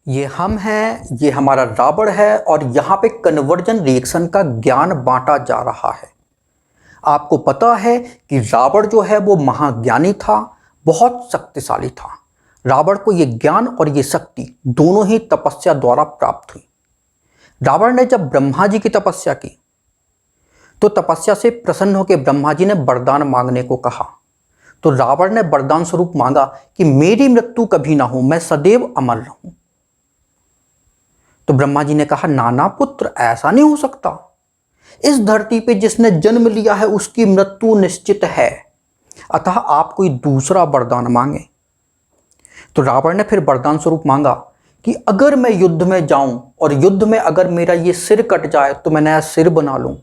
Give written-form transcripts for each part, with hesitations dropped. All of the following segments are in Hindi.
ये हम हैं, ये हमारा रावण है और यहाँ पे कन्वर्जन रिएक्शन का ज्ञान बांटा जा रहा है। आपको पता है कि रावण जो है वो महाज्ञानी था, बहुत शक्तिशाली था। रावण को ये ज्ञान और ये शक्ति दोनों ही तपस्या द्वारा प्राप्त हुई। रावण ने जब ब्रह्मा जी की तपस्या की तो तपस्या से प्रसन्न होकर ब्रह्मा जी ने वरदान मांगने को कहा। तो रावण ने वरदान स्वरूप मांगा कि मेरी मृत्यु कभी ना हो, मैं सदैव अमर रहूं। तो ब्रह्मा जी ने कहा, नाना पुत्र, ऐसा नहीं हो सकता। इस धरती पे जिसने जन्म लिया है उसकी मृत्यु निश्चित है, अतः आप कोई दूसरा वरदान मांगे। तो रावण ने फिर वरदान स्वरूप मांगा कि अगर मैं युद्ध में जाऊं और युद्ध में अगर मेरा ये सिर कट जाए तो मैं नया सिर बना लूं,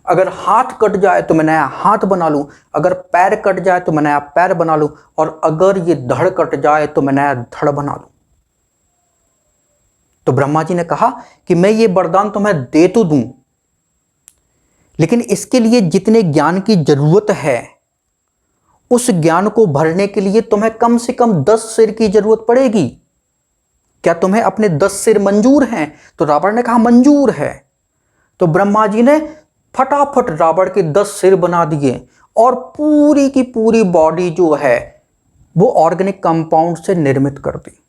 अगर हाथ कट जाए तो मैं नया हाथ बना लूं, अगर पैर कट जाए तो मैं नया पैर बना लूं, और अगर ये धड़ कट जाए तो मैं नया धड़ बना लूं। तो ब्रह्मा जी ने कहा कि मैं ये वरदान तुम्हें दे तो दूं, लेकिन इसके लिए जितने ज्ञान की जरूरत है उस ज्ञान को भरने के लिए तुम्हें कम से कम 10 सिर की जरूरत पड़ेगी। क्या तुम्हें अपने 10 सिर मंजूर हैं? तो रावण ने कहा मंजूर है। तो ब्रह्मा जी ने फटाफट रावण के 10 सिर बना दिए और पूरी की पूरी बॉडी जो है वो ऑर्गेनिक कंपाउंड से निर्मित कर दी।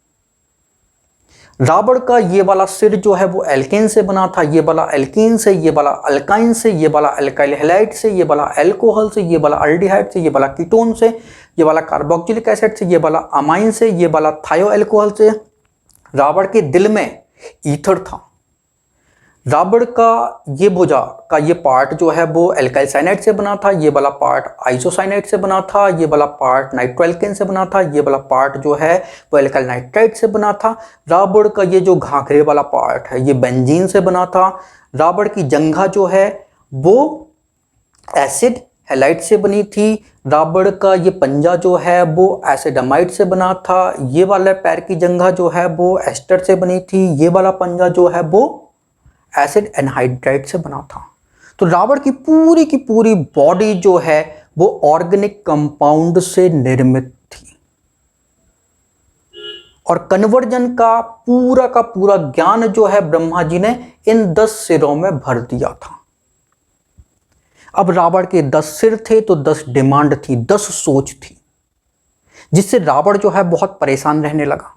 रावण का ये वाला सिर जो है वो एल्केन से बना था, ये वाला एल्कीन से, ये वाला अल्काइन से, ये वाला अल्काइल हैलाइड से, ये वाला अल्कोहल से, ये वाला अल्डिहाइड से, ये वाला कीटोन से, ये वाला कार्बोक्सिलिक एसिड से, ये वाला अमाइन से, ये वाला थायो अल्कोहल से। रावण के दिल में ईथर था। रावण का ये भुजा का ये पार्ट जो है वो एल्काइल साइनाइड से बना था, ये वाला पार्ट आइसोसाइनाइड से बना था, ये वाला पार्ट नाइट्रोएल्केन से बना था, ये वाला पार्ट जो है वो एल्काइल नाइट्राइड से बना था। रावण का ये जो घाघरे वाला पार्ट है ये बेंजीन से बना था। रावण की जंघा जो है वो एसिड हैलाइड से बनी थी। रावण का ये पंजा जो है वो एसिडामाइड से बना था। ये वाला पैर की जंघा जो है वो एस्टर से बनी थी। ये वाला पंजा जो है वो एसिड एनहाइड्राइड से बना था। तो रावण की पूरी बॉडी जो है वो ऑर्गेनिक कंपाउंड से निर्मित थी और कन्वर्जन का पूरा ज्ञान जो है ब्रह्मा जी ने इन 10 सिरों में भर दिया था। अब रावण के 10 सिर थे तो 10 डिमांड थी, 10 सोच थी, जिससे रावण जो है बहुत परेशान रहने लगा।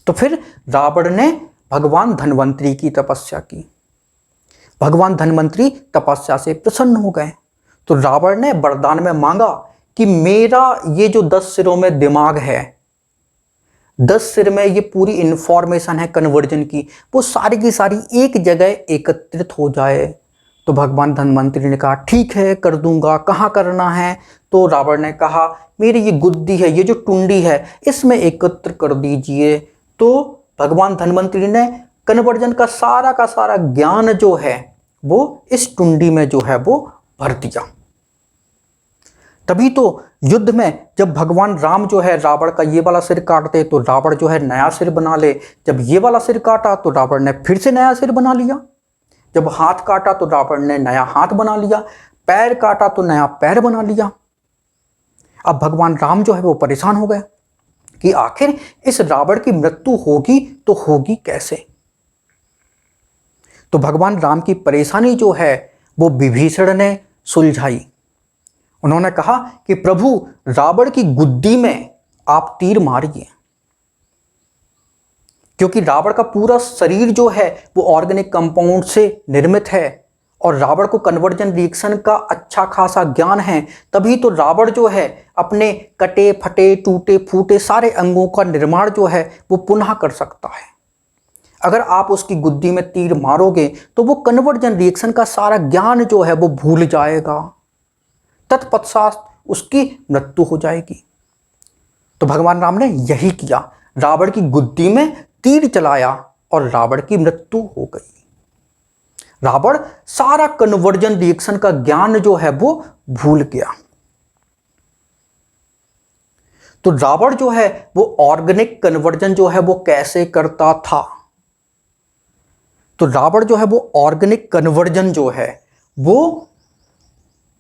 तो फिर रावण ने भगवान धन्वंतरी की तपस्या की। भगवान धन्वंतरी तपस्या से प्रसन्न हो गए। तो रावण ने वरदान में मांगा कि मेरा ये जो 10 सिरों में दिमाग है, 10 सिर में ये पूरी इंफॉर्मेशन है कन्वर्जन की, वो सारी की सारी एक जगह एकत्रित हो जाए। तो भगवान धन्वंतरी ने कहा ठीक है, कर दूंगा, कहाँ करना है? तो रावण ने कहा मेरी ये गुद्दी है, ये जो टुंडी है, इसमें एकत्र कर दीजिए। तो भगवान धन्वंतरी ने कन्वर्जन का सारा ज्ञान जो है वो इस टुंडी में जो है वो भर दिया। तभी तो युद्ध में जब भगवान राम जो है रावण का ये वाला सिर काटते तो रावण जो है नया सिर बना ले। जब ये वाला सिर काटा तो रावण ने फिर से नया सिर बना लिया। जब हाथ काटा तो रावण ने नया हाथ बना लिया। पैर काटा तो नया पैर बना लिया। अब भगवान राम जो है वो परेशान हो गए कि आखिर इस रावण की मृत्यु होगी तो होगी कैसे? तो भगवान राम की परेशानी जो है वो विभीषण ने सुलझाई। उन्होंने कहा कि प्रभु, रावण की गुद्दी में आप तीर मारिए, क्योंकि रावण का पूरा शरीर जो है वो ऑर्गेनिक कंपाउंड से निर्मित है और रावण को कन्वर्जन रिएक्शन का अच्छा खासा ज्ञान है। तभी तो रावण जो है अपने कटे फटे टूटे फूटे सारे अंगों का निर्माण जो है वो पुनः कर सकता है। अगर आप उसकी गुद्दी में तीर मारोगे तो वो कन्वर्जन रिएक्शन का सारा ज्ञान जो है वो भूल जाएगा, तत्पश्चात उसकी मृत्यु हो जाएगी। तो भगवान राम ने यही किया, रावण की गुद्दी में तीर चलाया और रावण की मृत्यु हो गई। रावण सारा कन्वर्जन रिएक्शन का ज्ञान जो है वो भूल गया। तो रावण जो है वो ऑर्गेनिक कन्वर्जन जो है वो कैसे करता था? तो रावण जो है वो ऑर्गेनिक कन्वर्जन जो है वो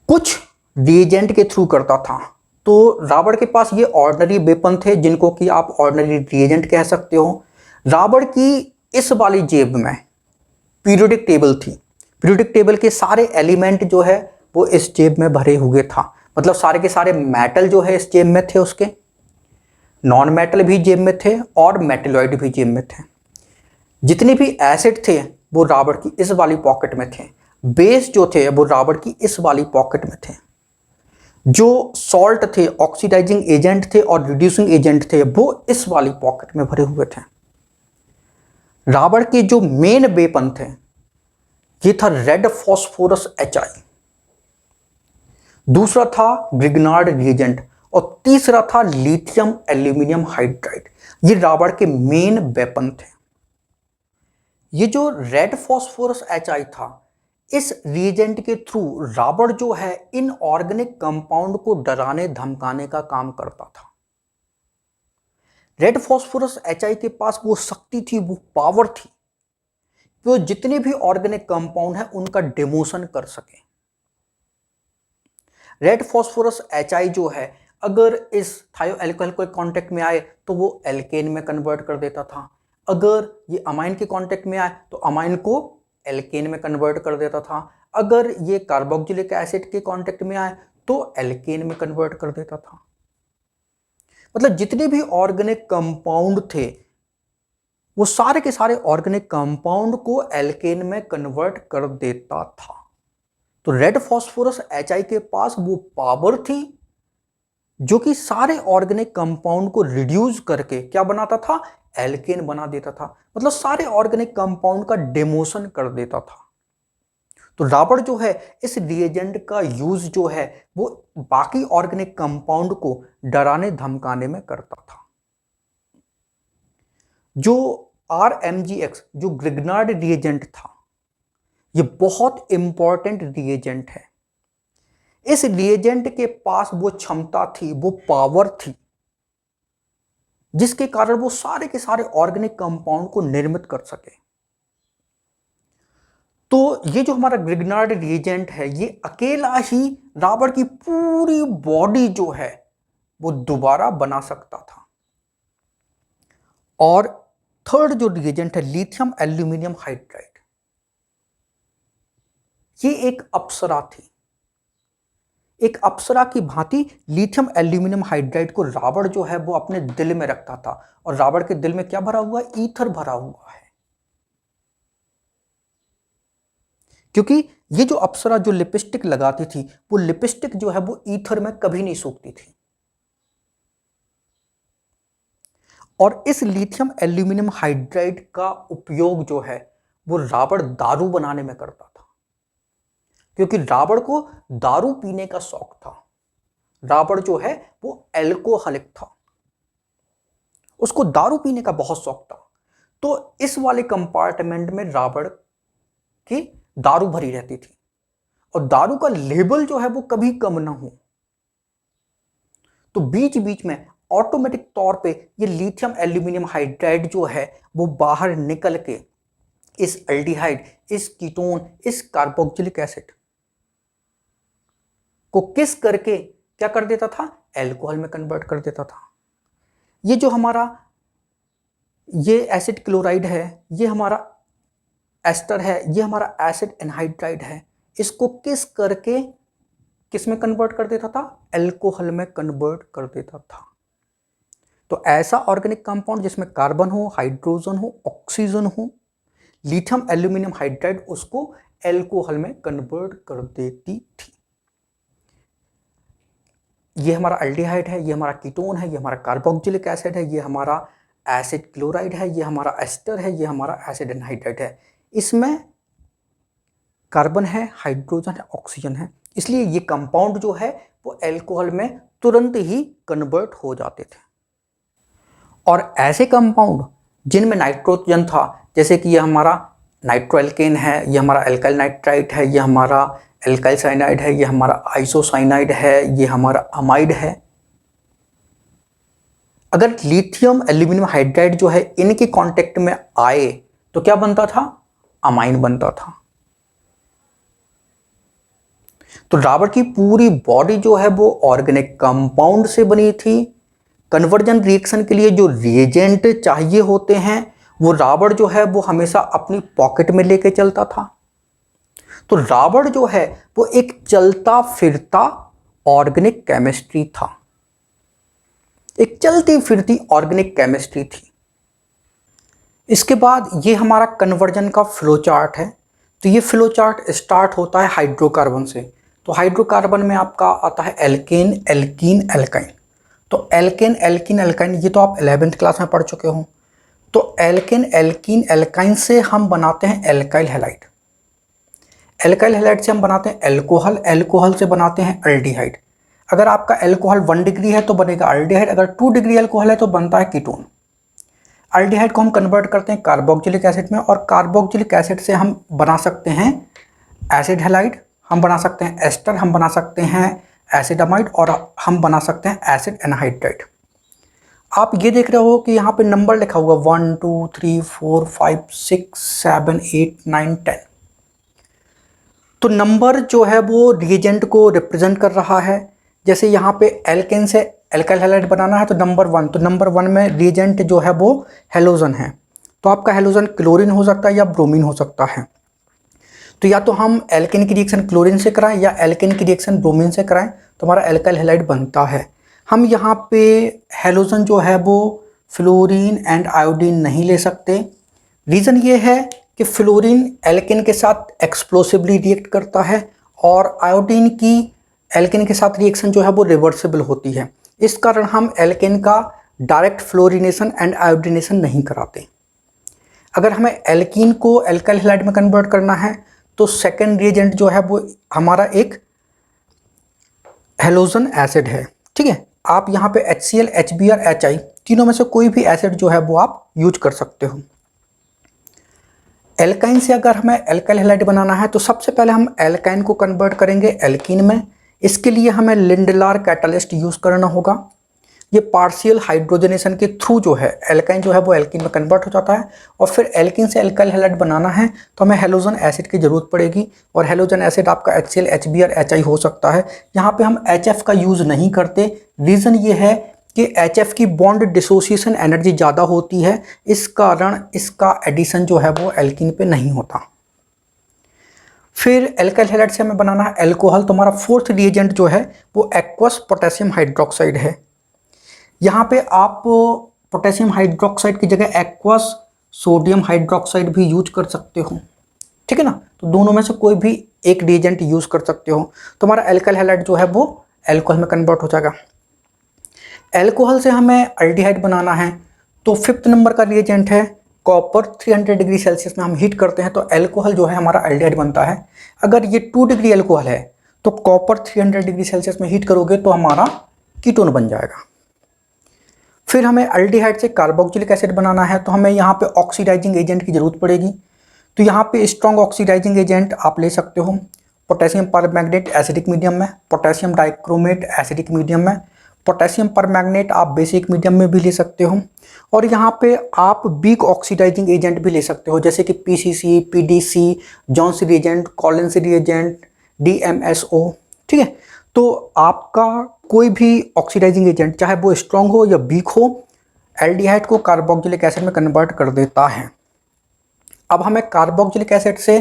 कुछ रिएजेंट के थ्रू करता था। तो रावण के पास ये ऑर्डिनरी वेपन थे जिनको कि आप ऑर्डिनरी रिएजेंट कह सकते हो। रावण की इस वाली जेब में पीरियोडिक टेबल थी। पीरियोडिक टेबल के सारे एलिमेंट जो है वो इस जेब में भरे हुए था, मतलब सारे के सारे मेटल जो है इस जेब में थे, उसके नॉन मेटल भी जेब में थे और मेटेलॉइड भी जेब में थे। जितने भी एसिड थे वो रावण की इस वाली पॉकेट में थे। बेस जो थे वो रावण की इस वाली पॉकेट में थे। जो सॉल्ट थे, ऑक्सीडाइजिंग एजेंट थे और रिड्यूसिंग एजेंट थे, वो इस वाली पॉकेट में भरे हुए थे। रावण के जो मेन वेपन थे ये था रेड फॉस्फोरस HI, दूसरा था ग्रिग्नार्ड रिएजेंट और तीसरा था लिथियम एल्यूमिनियम हाइड्राइड। ये रावण के मेन वेपन थे। ये जो रेड फॉस्फोरस HI था, इस रिएजेंट के थ्रू रावण जो है इनऑर्गेनिक कंपाउंड को डराने धमकाने का काम करता था। रेड फॉस्फोरस HI के पास वो शक्ति थी, वो पावर थी, वो जितने भी ऑर्गेनिक कंपाउंड है उनका डिमोशन कर सके। रेड फॉस्फोरस HI जो है अगर इस थायो अल्कोहल के कांटेक्ट में आए तो वो एल्केन में कन्वर्ट कर देता था। अगर ये अमाइन के कांटेक्ट में आए तो अमाइन को एल्केन में कन्वर्ट कर देता था। अगर ये कार्बोक्सिलिक एसिड के कांटेक्ट में आए तो एल्केन में कन्वर्ट कर देता था। मतलब जितने भी ऑर्गेनिक कंपाउंड थे वो सारे के सारे ऑर्गेनिक कंपाउंड को एल्केन में कन्वर्ट कर देता था। तो रेड फॉस्फोरस HI के पास वो पावर थी जो कि सारे ऑर्गेनिक कंपाउंड को रिड्यूस करके क्या बनाता था, एल्केन बना देता था। मतलब सारे ऑर्गेनिक कंपाउंड का डिमोशन कर देता था। तो रावण जो है इस रिएजेंट का यूज जो है वो बाकी ऑर्गेनिक कंपाउंड को डराने धमकाने में करता था। जो RMGX जो ग्रिग्नार्ड रिएजेंट था, ये बहुत इंपॉर्टेंट रिएजेंट है। इस रिएजेंट के पास वो क्षमता थी, वो पावर थी, जिसके कारण वो सारे के सारे ऑर्गेनिक कंपाउंड को निर्मित कर सके। तो ये जो हमारा ग्रिग्नार्ड रिएजेंट है ये अकेला ही रावण की पूरी बॉडी जो है वो दोबारा बना सकता था। और थर्ड जो रिएजेंट है लिथियम एल्यूमिनियम हाइड्राइड, ये एक अप्सरा थी। एक अप्सरा की भांति लिथियम एल्यूमिनियम हाइड्राइड को रावण जो है वो अपने दिल में रखता था। और रावण के दिल में क्या भरा हुआ है, ईथर भरा हुआ है। क्योंकि ये जो अप्सरा जो लिपस्टिक लगाती थी वो लिपस्टिक जो है वो ईथर में कभी नहीं सूखती थी। और इस लिथियम एल्यूमिनियम हाइड्राइड का उपयोग जो है वो रावण दारू बनाने में करता था। क्योंकि रावण को दारू पीने का शौक था। रावण जो है वो एल्कोहलिक था, उसको दारू पीने का बहुत शौक था। तो इस वाले कंपार्टमेंट में रावण की दारू भरी रहती थी और दारू का लेवल जो है वो कभी कम ना हो। तो बीच बीच में ऑटोमेटिक तौर पे ये लिथियम एल्यूमिनियम हाइड्राइड जो है वो बाहर निकल के इस एल्डिहाइड, इस कीटोन, इस कार्बोक्सिलिक एसिड को किस करके क्या कर देता था, एल्कोहल में कन्वर्ट कर देता था। ये जो हमारा ये एसिड क्लोराइड है, ये हमारा एस्टर है, ये हमारा एसिड एनहाइड्राइड है, इसको किस करके किस में कन्वर्ट कर देता था, एल्कोहल में कन्वर्ट कर देता था। तो ऐसा ऑर्गेनिक कंपाउंड जिसमें कार्बन हो, हाइड्रोजन हो, ऑक्सीजन हो, लिथियम एल्यूमिनियम हाइड्राइड उसको एल्कोहल में कन्वर्ट कर देती थी। ये हमारा एल्डिहाइड है, ये हमारा कीटोन है, ये हमारा कार्बोक्सिलिक एसिड है, ये हमारा एसिड क्लोराइड है, ये हमारा एस्टर है, ये हमारा एसिड एनहाइड्राइड है। इसमें कार्बन है, हाइड्रोजन है, ऑक्सीजन है, इसलिए ये कंपाउंड जो है वो एल्कोहल में तुरंत ही कन्वर्ट हो जाते थे। और ऐसे कंपाउंड जिनमें नाइट्रोजन था, जैसे कि ये हमारा नाइट्रोएल्केन है, ये हमारा एल्काइल नाइट्राइट है, ये हमारा एल्काइल साइनाइड है, ये हमारा आइसोसाइनाइड है, ये हमारा अमाइड है। अगर लिथियम एल्यूमिनियम हाइड्राइड जो है इनके कांटेक्ट में आए तो क्या बनता था, अमाइन बनता था। तो राबर की पूरी बॉडी जो है वो ऑर्गेनिक कंपाउंड से बनी थी। कन्वर्जन रिएक्शन के लिए जो रिएजेंट चाहिए होते हैं वो राबर जो है वो हमेशा अपनी पॉकेट में लेके चलता था। तो राबर जो है वो एक चलता फिरता ऑर्गेनिक केमिस्ट्री था, एक चलती फिरती ऑर्गेनिक केमिस्ट्री थी। इसके बाद ये हमारा कन्वर्जन का फ्लो चार्ट है। तो ये फ्लो चार्ट स्टार्ट होता है हाइड्रोकार्बन से। तो हाइड्रोकार्बन में आपका आता है एल्केन, एल्कीन, एल्काइन। तो एल्केन, एल्कीन, एल्काइन ये तो आप 11th क्लास में पढ़ चुके हो। तो एल्केन, एल्कीन, एल्काइन से हम बनाते हैं एल्काइल हैलाइड। एल्काइल हैलाइड से हम बनाते हैं एल्कोहल, एल्कोहल से बनाते हैं एल्डिहाइड। अगर आपका एल्कोहल 1 डिग्री है तो बनेगा एल्डिहाइड, अगर 2 डिग्री एल्कोहल है तो बनता है कीटोन। एल्डिहाइड को हम कन्वर्ट करते हैं कार्बोक्सिलिक एसिड में, और कार्बोक्सिलिक एसिड से हम बना सकते हैं एसिड हैलाइड, हम बना सकते हैं एस्टर, हम बना सकते हैं एसिडामाइड, और हम बना सकते हैं एसिड एनहाइड्राइड। आप ये देख रहे हो कि यहाँ पे नंबर लिखा हुआ 1 2 3 4 5 6 7 8 9 10। तो नंबर जो है वो रिएजेंट को रिप्रेजेंट कर रहा है। जैसे यहाँ पे एल्केन से एल्काइल हैलाइड बनाना है तो नंबर 1, तो नंबर 1 में रिएजेंट जो है वो हेलोजन है। तो आपका हेलोजन क्लोरीन हो सकता है या ब्रोमीन हो सकता है। तो या तो हम एल्केन की रिएक्शन क्लोरीन से कराएं या एल्केन की रिएक्शन ब्रोमीन से कराएं तो हमारा एल्काइल हैलाइड बनता है। हम यहाँ पे हेलोजन जो है वो फ्लोरीन एंड आयोडीन नहीं ले सकते। रीज़न ये है कि फ्लोरीन एल्केन के साथ एक्सप्लोसिवली रिएक्ट करता है और आयोडीन की एल्केन के साथ रिएक्शन जो है वो रिवर्सिबल होती है। इस कारण हम एल्केन का डायरेक्ट फ्लोरिनेशन एंड आयोडीनेशन नहीं कराते। अगर हमें एल्कीन को एल्काइल हैलाइड में कन्वर्ट करना है तो सेकेंड रिएजेंट जो है वो हमारा एक हेलोजन एसिड है। ठीक है, आप यहाँ पे HCl, HBr, HI तीनों में से कोई भी एसिड जो है वो आप यूज कर सकते हो। एल्काइन से अगर हमें एल्काइल हैलाइड बनाना है तो सबसे पहले हम एल्काइन को कन्वर्ट करेंगे एल्कीन में। इसके लिए हमें लिंडलार कैटलिस्ट यूज़ करना होगा। ये पार्शियल हाइड्रोजनेशन के थ्रू जो है एल्काइन जो है वो एल्कीन में कन्वर्ट हो जाता है, और फिर एल्कीन से एल्काइल हैलाइड बनाना है तो हमें हेलोजन एसिड की ज़रूरत पड़ेगी, और हेलोजन एसिड आपका HCl, HBr, HI हो सकता है। यहाँ पे हम HF का यूज़ नहीं करते। रीज़न ये है कि HF की बॉन्ड डिसोसिएशन एनर्जी ज़्यादा होती है, इस कारण इसका एडिशन जो है वो एल्कीन पे नहीं होता। फिर एल्काइल हैलाइड से हमें बनाना है एल्कोहल। तो हमारा फोर्थ रिएजेंट जो है वो एक्वस पोटेशियम हाइड्रोक्साइड है। यहाँ पे आप पोटेशियम हाइड्रोक्साइड की जगह एक्वस सोडियम हाइड्रोक्साइड भी यूज कर सकते हो। ठीक है ना, तो दोनों में से कोई भी एक रिएजेंट यूज कर सकते हो। तो हमारा एल्काइल हैलाइड जो है वो एल्कोहल में कन्वर्ट हो जाएगा। एल्कोहल से हमें एल्डिहाइड बनाना है तो 5th नंबर का रिएजेंट है कॉपर। 300 डिग्री सेल्सियस में हम हीट करते हैं तो एल्कोहल जो है हमारा एल्डिहाइड बनता है। अगर ये 2 डिग्री एल्कोहल है तो कॉपर 300 डिग्री सेल्सियस में हीट करोगे तो हमारा कीटोन बन जाएगा। फिर हमें एल्डिहाइड से कार्बोक्सिलिक एसिड बनाना है तो हमें यहाँ पे ऑक्सीडाइजिंग एजेंट की ज़रूरत पड़ेगी। तो यहाँ पे स्ट्रॉन्ग ऑक्सीडाइजिंग एजेंट आप ले सकते हो पोटेशियम परमैंगनेट एसिडिक मीडियम में, पोटेशियम डाइक्रोमेट एसिडिक मीडियम में, पोटेशियम परमैंगनेट आप बेसिक मीडियम में भी ले सकते हो, और यहाँ पे आप वीक ऑक्सीडाइजिंग एजेंट भी ले सकते हो जैसे कि PCC, PDC, Johns reagent, Collins reagent, DMSO। ठीक है, तो आपका कोई भी ऑक्सीडाइजिंग एजेंट चाहे वो स्ट्रॉन्ग हो या वीक हो, एल्डिहाइड को कार्बोक्सिलिक एसिड में कन्वर्ट कर देता है। अब हमें कार्बोक्सिलिक एसिड से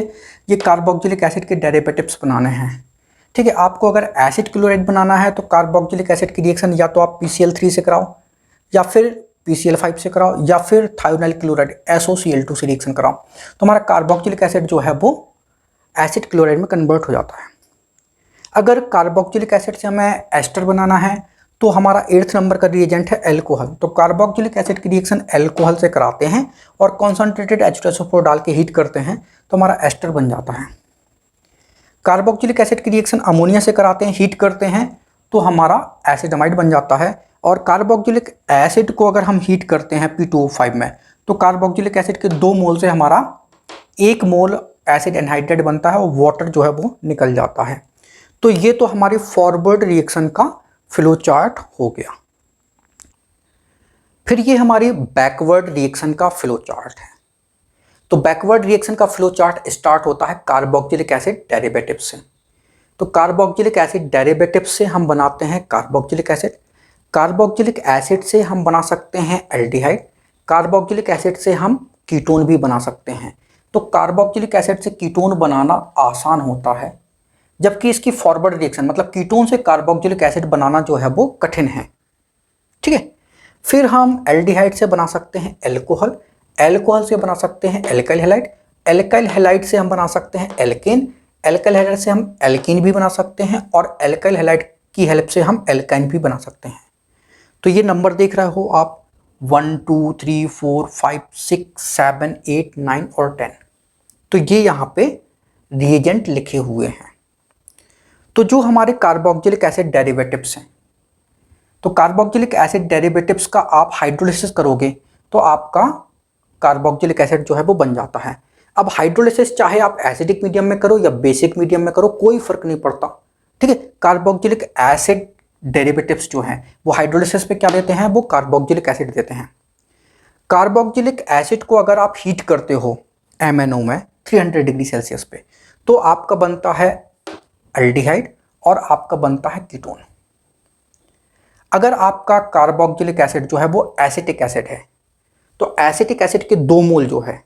ये कार्बोक्सिलिक एसिड के डेरिवेटिव्स बनाने हैं। ठीक है, आपको अगर एसिड क्लोराइड बनाना है तो कार्बोक्सिलिक एसिड की रिएक्शन या तो आप PCl3 से कराओ या फिर PCl5 से कराओ या फिर थायोनाइल क्लोराइड SOCl2 से रिएक्शन कराओ, तो हमारा कार्बोक्सिलिक एसिड जो है वो एसिड क्लोराइड में कन्वर्ट हो जाता है। अगर कार्बोक्सिलिक एसिड से हमें एस्टर बनाना है तो हमारा 8th नंबर का रिएजेंट है एल्कोहल। तो कार्बोक्सिलिक एसिड की रिएक्शन एल्कोहल से कराते हैं और कॉन्सनट्रेटेड H2SO4 डाल के हीट करते हैं तो हमारा एस्टर बन जाता है। कार्बोक्सिलिक एसिड की रिएक्शन अमोनिया से कराते हैं, हीट करते हैं तो हमारा एसिडामाइड बन जाता है। और कार्बोक्सिलिक एसिड को अगर हम हीट करते हैं P2O5 में तो कार्बोक्सिलिक एसिड के 2 मोल से हमारा 1 मोल एसिड एनहाइड्राइड बनता है और वाटर जो है वो निकल जाता है। तो ये तो हमारी फॉरवर्ड रिएक्शन का फ्लो चार्ट हो गया। फिर ये हमारी बैकवर्ड रिएक्शन का फ्लो चार्ट है। तो बैकवर्ड रिएक्शन का फ्लो चार्ट स्टार्ट होता है कार्बोक्सिलिक एसिड डेरिवेटिव से। तो कार्बोक्जिलिक एसिड डेरिवेटिव से हम बनाते हैं कार्बोक्जिलिक एसिड, कार्बोक्जिलिक एसिड से हम बना सकते हैं एल्डिहाइड, कार्बोक्जिलिक एसिड से हम कीटोन भी बना सकते हैं। तो कार्बोक्जिलिक एसिड से कीटोन बनाना आसान होता है, जबकि इसकी फॉरवर्ड रिएक्शन मतलब कीटोन से कार्बोक्जिलिक एसिड बनाना जो है वो कठिन है। ठीक है, फिर हम एल्डिहाइड से बना सकते हैं एल्कोहल, एल्कोहल से बना सकते हैं एल्काइल हैलाइड, एल्काइल हैलाइड से हम बना सकते हैं एल्केन, एल्काइल हैलाइड से हम एल्कीन भी बना सकते हैं और एल्काइल हैलाइड की हेल्प से हम एल्काइन भी बना सकते हैं। तो ये नंबर देख रहे हो आप 1 2 3 4 5 6 7 8 9 और 10। तो ये यहाँ पे रिएजेंट लिखे हुए हैं। तो जो हमारे कार्बोक्जिलिक एसिड डेरिवेटिव्स हैं, तो कार्बोक्जिलिक एसिड डेरिवेटिव्स का आप हाइड्रोलिसिस करोगे तो आपका कार्बोक्जिलिक एसिड जो है वो बन जाता है। अब हाइड्रोलिसिस चाहे आप एसिडिक मीडियम में करो या बेसिक मीडियम में करो, कोई फर्क नहीं पड़ता। ठीक है, कार्बोक्जिलिक एसिड डेरिवेटिव्स जो हैं वो हाइड्रोलिसिस पे क्या देते हैं, वो कार्बोक्जिलिक एसिड देते हैं। कार्बोक्जिलिक एसिड को अगर आप हीट करते हो MnO में 300 डिग्री सेल्सियस पे, तो आपका बनता है एल्डिहाइड और आपका बनता है कीटोन। अगर आपका कार्बोक्जिलिक एसिड जो है वो एसिटिक एसिड है, तो एसिटिक एसिड के 2 मोल जो है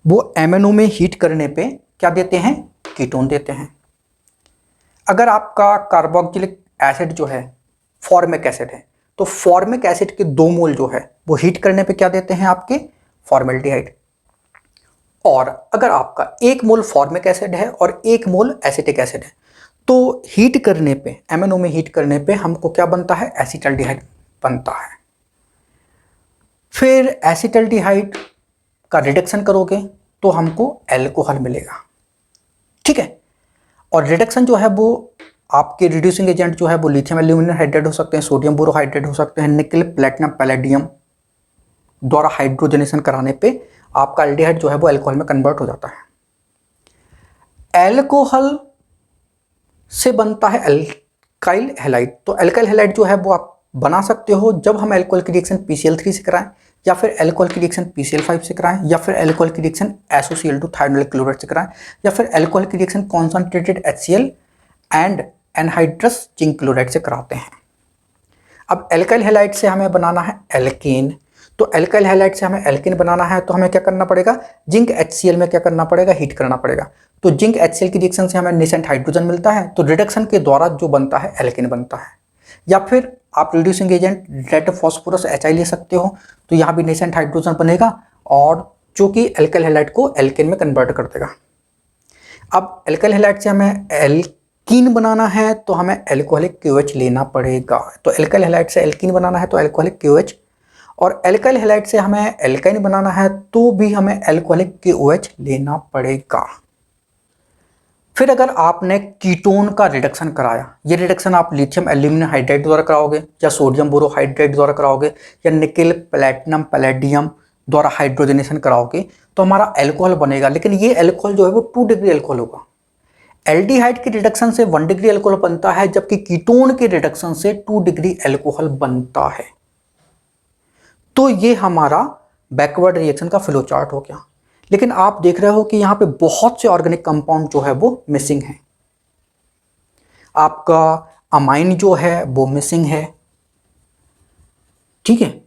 वो MnO में हीट करने पे क्या देते हैं, कीटोन देते हैं। अगर आपका कार्बोक्जिलिक एसिड जो है फॉर्मिक एसिड है, तो फॉर्मिक एसिड के 2 मोल जो है वो हीट करने पे क्या देते हैं, आपके फॉर्मेल्डिहाइड। और अगर आपका 1 मोल फॉर्मिक एसिड है और 1 मोल एसिटिक एसिड है, तो हीट करने पे MnO में हीट करने पे हमको क्या बनता है, एसिटल्डिहाइड बनता है। फिर एसिटल्डिहाइड का रिडक्शन करोगे तो हमको एल्कोहल मिलेगा। ठीक है, और रिडक्शन जो है वो आपके रिड्यूसिंग एजेंट जो है वो लिथियम एल्यूमिनियम हाइड्राइड हो सकते हैं, सोडियम बोरोहाइड्राइड हो सकते हैं, निकल प्लेटिनम पैलेडियम द्वारा हाइड्रोजनेशन कराने पे आपका एल्डिहाइड जो है वो अल्कोहल में कन्वर्ट हो जाता है। एल्कोहल से बनता है एल्काइल हैलाइड। तो एल्काइल हैलाइड जो है वो आप बना सकते हो जब हम एल्कोहल की रिएक्शन PCl3 से कराएं, या फिर एल्कोहल की रिएक्शन PCl5 से कराएं, या फिर एल्कोहल की रिएक्शन SOCl2 थायोनाइल क्लोराइड से कराएं, या फिर एल्कोहल की reaction concentrated HCl and anhydrous zinc chloride से कराते हैं। अब एल्काइल हैलाइड से हमें बनाना है एल्केन, तो एल्काइल हैलाइड से हमें एल्केन बनाना है तो हमें क्या करना पड़ेगा, जिंक HCl में क्या करना पड़ेगा, हीट करना पड़ेगा। तो जिंक HCl की रिएक्शन से हमें नेसेंट हाइड्रोजन मिलता है, तो रिडक्शन के द्वारा जो बनता है एल्केन बनता है। या फिर आप reducing agent red phosphorus HI ले सकते हो, तो यहाँ भी नेसेंट हाइड्रोजन बनेगा और जो कि एल्काइल हैलाइड को एल्केन में कन्वर्ट कर देगा। अब एल्काइल हैलाइड से हमें एल्कीन बनाना है तो हमें एल्कोहलिक QH लेना पड़ेगा। तो एल्काइल हैलाइड से एल्कीन बनाना है तो एल्कोहलिक QH, और एल्काइल हैलाइड से हमें एल्काइन बनाना है तो भी हमें एल्कोहलिक KOH लेना पड़ेगा। फिर अगर आपने कीटोन का रिडक्शन कराया, ये रिडक्शन आप लिथियम एल्यूमिनियम हाइड्राइड द्वारा कराओगे या सोडियम बोरोहाइड्राइड द्वारा कराओगे या निकल प्लेटिनम पैलेडियम द्वारा हाइड्रोजनेशन कराओगे, तो हमारा एल्कोहल बनेगा। लेकिन ये एल्कोहल जो है वो 2 डिग्री एल्कोहल होगा। एल्डिहाइड के रिडक्शन से 1 डिग्री एल्कोहल बनता है, जबकि कीटोन के रिडक्शन से 2 डिग्री एल्कोहल बनता है। तो ये हमारा बैकवर्ड रिएक्शन का फ्लो चार्ट हो गया। लेकिन आप देख रहे हो कि यहाँ पे बहुत से ऑर्गेनिक कंपाउंड जो है वो मिसिंग है। आपका अमाइन जो है वो मिसिंग है। ठीक है,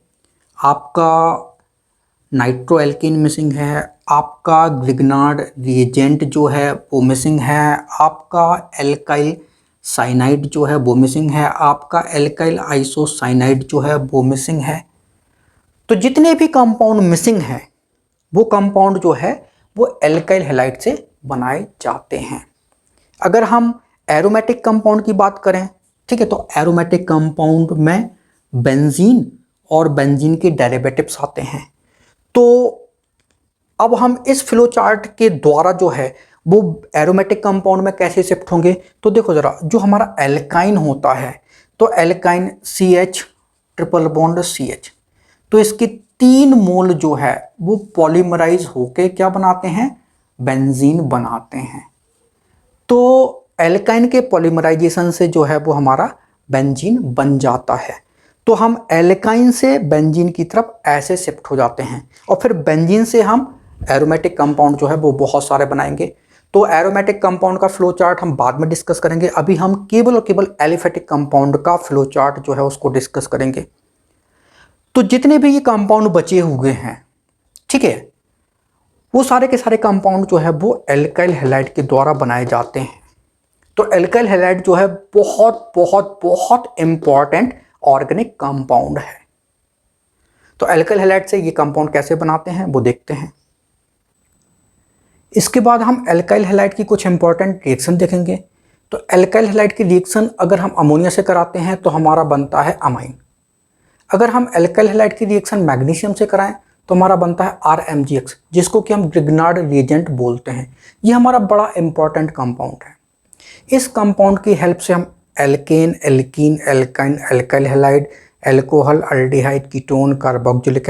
आपका नाइट्रोएल्कीन मिसिंग है, आपका ग्रिग्नार्ड रिएजेंट जो है वो मिसिंग है, आपका एल्काइल साइनाइड जो है वो मिसिंग है, आपका एल्काइल आइसोसाइनाइड जो है वो मिसिंग है। तो जितने भी कंपाउंड मिसिंग हैं वो कंपाउंड जो है वो एल्काइल हैलाइड से बनाए जाते हैं। अगर हम एरोमेटिक कंपाउंड की बात करें, ठीक है, तो एरोमेटिक कंपाउंड में बेंजीन और बेंजीन के डेरिवेटिव्स आते हैं। तो अब हम इस फ्लो चार्ट के द्वारा जो है वो एरोमेटिक कंपाउंड में कैसे शिफ्ट होंगे, तो देखो जरा, जो हमारा एल्काइन होता है तो alkyne CH triple bond CH, तो इसके 3 मोल जो है वो पॉलीमराइज होके क्या बनाते हैं, बेंजीन बनाते हैं। तो एल्काइन के पॉलीमराइजेशन से जो है वो हमारा बेंजीन बन जाता है। तो हम एल्काइन से बेंजीन की तरफ ऐसे शिफ्ट हो जाते हैं और फिर बेंजीन से हम एरोमेटिक कंपाउंड जो है वो बहुत सारे बनाएंगे। तो एरोमेटिक कंपाउंड का फ्लो चार्ट हम बाद में डिस्कस करेंगे। अभी हम केवल और केवल एलिफेटिक कंपाउंड का फ्लो चार्ट जो है उसको डिस्कस करेंगे। तो जितने भी ये कंपाउंड बचे हुए हैं, ठीक है, वो सारे के सारे कंपाउंड जो है वो एल्काइल हैलाइड के द्वारा बनाए जाते हैं। तो एल्काइल हैलाइड जो है बहुत बहुत बहुत इंपॉर्टेंट ऑर्गेनिक कंपाउंड है। तो एल्काइल हैलाइड से ये कंपाउंड कैसे बनाते हैं वो देखते हैं। इसके बाद हम एल्काइल हैलाइड की कुछ इंपॉर्टेंट रिएक्शन देखेंगे। तो एल्काइल हैलाइड की रिएक्शन अगर हम अमोनिया से कराते हैं तो हमारा बनता है अमाइन। अगर हम एल्काइल हैलाइड की रिएक्शन मैग्नीशियम से कराएं तो हमारा बनता है RMgX, जिसको कि हम ग्रिग्नार्ड रिएजेंट बोलते हैं। ये हमारा बड़ा इंपॉर्टेंट कंपाउंड है। इस कंपाउंड की हेल्प से हम alkane, alkene, alkyne, alkyl halide, alcohol, aldehyde, ketone, carboxylic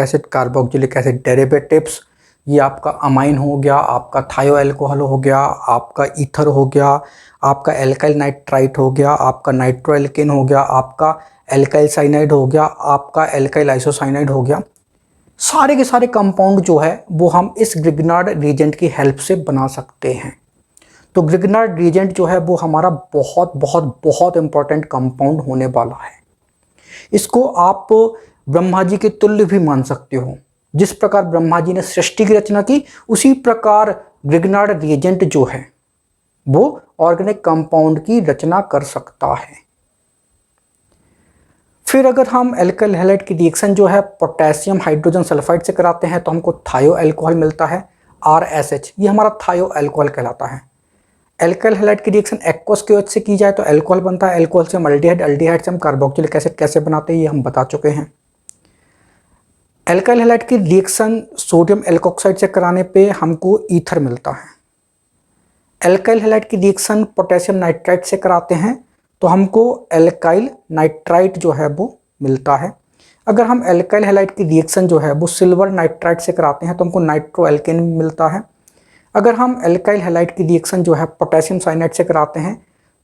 acid derivatives, ये आपका अमाइन हो गया, आपका थायो अल्कोहल हो गया, आपका ईथर हो गया, आपका एल्काइल नाइट्राइट हो गया, आपका नाइट्रो एल्केन हो गया, आपका एल्काइल साइनाइड हो गया, आपका एल्काइल आइसोसाइनाइड हो गया। सारे के सारे कंपाउंड जो है वो हम इस ग्रिग्नार्ड रिएजेंट की हेल्प से बना सकते हैं। तो ग्रिग्नार्ड रिएजेंट जो है वो हमारा बहुत बहुत बहुत इंपॉर्टेंट कंपाउंड होने वाला है। इसको आप ब्रह्मा जी के तुल्य भी मान सकते हो। जिस प्रकार ब्रह्मा जी ने सृष्टि की रचना की, उसी प्रकार ग्रिग्नार्ड रिएजेंट जो है वो ऑर्गेनिक कंपाउंड की रचना कर सकता है। फिर अगर हम एल्काइल हैलाइड की रिएक्शन जो है पोटेशियम हाइड्रोजन सल्फाइड से कराते हैं तो हमको थायो अल्कोहल मिलता है, RSH। ये हमारा थायो अल्कोहल कहलाता है। एल्काइल हैलाइड की रिएक्शन एक्वस KOH से की जाए तो अल्कोहल बनता है। अल्कोहल से हम अल्डिहाइड, अल्डिहाइड से हम कार्बोक्सिलिक एसिड कैसे बनाते हैं ये हम बता चुके हैं। एल्काइल हैलाइड की रिएक्शन सोडियम एल्कोक्साइड से कराने पे हमको ईथर मिलता है। एल्काइल हैलाइड की रिएक्शन पोटेशियम नाइट्राइट से कराते हैं तो हमको एल्काइल नाइट्राइट जो है वो मिलता है। अगर हम एल्काइल हैलाइड की रिएक्शन जो है वो सिल्वर नाइट्राइट से कराते हैं तो हमको नाइट्रो एल्केन मिलता है। अगर हम एल्काइल हैलाइड की रिएक्शन जो है पोटेशियम साइनाइड से कराते हैं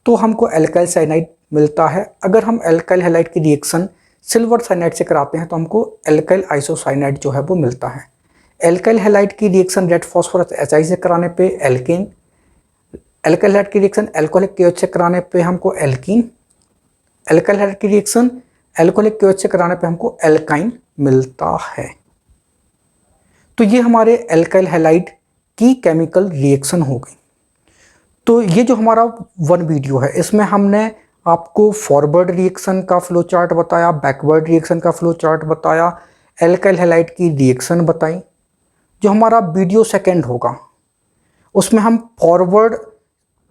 तो हमको एल्काइल साइनाइड मिलता है। अगर हम एल्काइल हैलाइड की रिएक्शन सिल्वर साइनाइड से कराते हैं तो हमको एल्काइल आइसोसाइनाइड जो है वो मिलता है। एल्काइल हैलाइड की रिएक्शन रेड फॉस्फोरस HI से कराने पे एल्केन, एल्काइल हैलाइड की रिएक्शन अल्कोहलिक KOH से कराने पे हमको एल्कीन, एल्काइल हैलाइड की रिएक्शन अल्कोहलिक KOH से कराने पे हमको एल्काइन मिलता है। तो ये हमारे एल्काइल हैलाइड की केमिकल रिएक्शन हो गई। तो ये जो हमारा वन वीडियो है इसमें हमने आपको फॉरवर्ड रिएक्शन का फ्लो चार्ट बताया, बैकवर्ड रिएक्शन का फ्लो चार्ट बताया, एल्काइल हैलाइड की रिएक्शन बताई। जो हमारा वीडियो सेकंड होगा उसमें हम फॉरवर्ड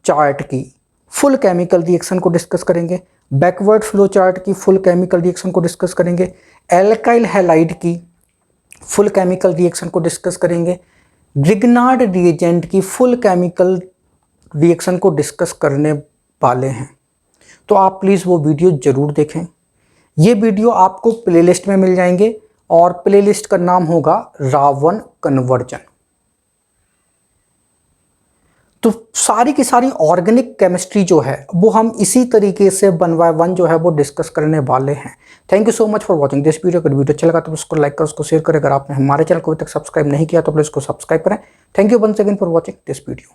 चार्ट की फुल केमिकल रिएक्शन को डिस्कस करेंगे, बैकवर्ड फ्लो चार्ट की फुल केमिकल रिएक्शन को डिस्कस करेंगे, एल्काइल हैलाइड की फुल केमिकल रिएक्शन को डिस्कस करेंगे, ग्रिग्नार्ड रिएजेंट की फुल केमिकल रिएक्शन को डिस्कस करने वाले हैं। तो आप प्लीज़ वो वीडियो ज़रूर देखें। ये वीडियो आपको प्लेलिस्ट में मिल जाएंगे और प्लेलिस्ट का नाम होगा रावण कन्वर्जन। तो सारी की सारी ऑर्गेनिक केमिस्ट्री जो है वो हम इसी तरीके से 1 by 1 जो है वो डिस्कस करने वाले हैं। Thank you so much for watching this video. अगर वीडियो अच्छा लगा तो उसको लाइक करें, उसको शेयर करें। अगर आपने हमारे चैनल को अभी तक सब्सक्राइब नहीं किया तो प्लीज़ उसको सब्सक्राइब करें। Thank you once again for watching this video.